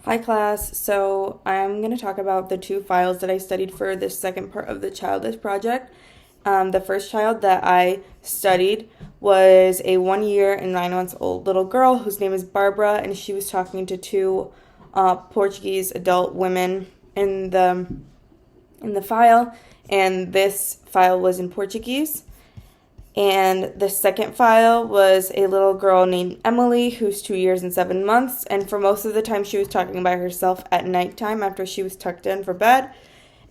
Hi class, so I'm going to talk about the two files that I studied for this second part of the childless project. The first child that I studied was a 1 year and 9 months old little girl whose name is Barbara, and she was talking to two Portuguese adult women in the file, and this file was in Portuguese. And the second file was a little girl named Emily, who's 2 years and 7 months. And for most of the time, she was talking by herself at nighttime after she was tucked in for bed.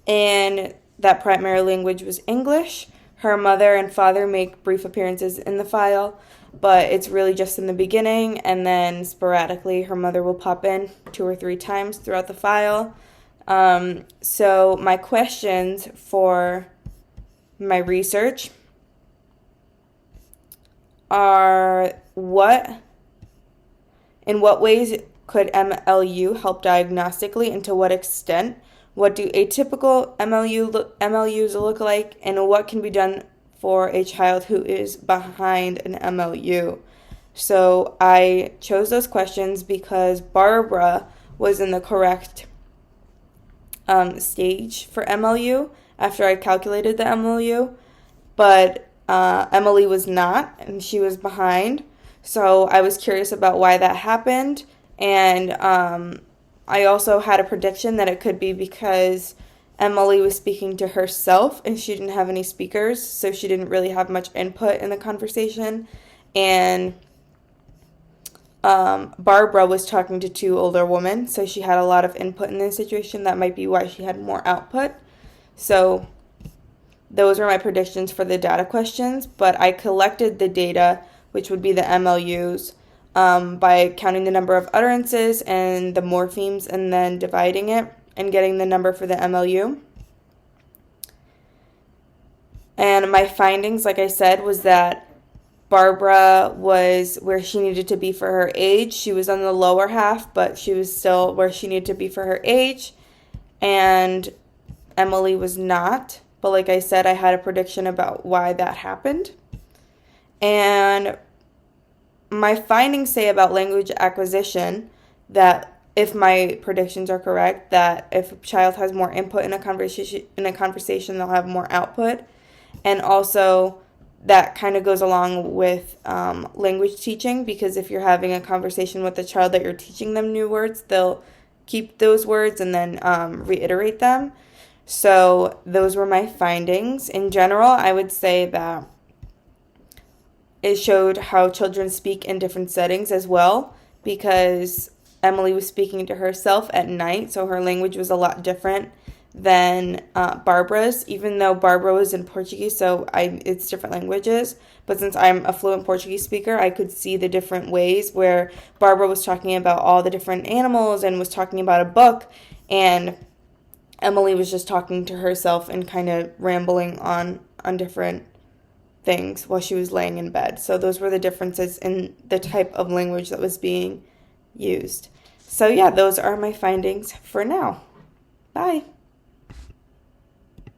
And that primary language was English. Her mother and father make brief appearances in the file, but it's really just in the beginning. And then sporadically, her mother will pop in 2 or 3 times throughout the file. So my questions for my research are in what ways could MLU help diagnostically and to what extent? What do atypical MLUs look like, and what can be done for a child who is behind an MLU? So I chose those questions because Barbara was in the correct stage for MLU after I calculated the MLU, but Emily was not, and she was behind. So I was curious about why that happened. And I also had a prediction that it could be because Emily was speaking to herself and she didn't have any speakers, so she didn't really have much input in the conversation. And Barbara was talking to two older women, so she had a lot of input in the situation. That might be why she had more output. So those were my predictions for the data questions, but I collected the data, which would be the MLUs, by counting the number of utterances and the morphemes and then dividing it and getting the number for the MLU. And my findings, like I said, was that Barbara was where she needed to be for her age. She was on the lower half, but she was still where she needed to be for her age. And Emily was not. But like I said, I had a prediction about why that happened. And my findings say about language acquisition that if my predictions are correct, that if a child has more input in a conversation, they'll have more output. And also that kind of goes along with language teaching, because if you're having a conversation with a child that you're teaching them new words, they'll keep those words and then reiterate them. So those were my findings. In general, I would say that it showed how children speak in different settings as well, because Emily was speaking to herself at night, so her language was a lot different than Barbara's, even though Barbara was in Portuguese, so it's different languages. But since I'm a fluent Portuguese speaker, I could see the different ways where Barbara was talking about all the different animals and was talking about a book, and Emily was just talking to herself and kind of rambling on different things while she was laying in bed. So those were the differences in the type of language that was being used. So yeah, those are my findings for now. Bye.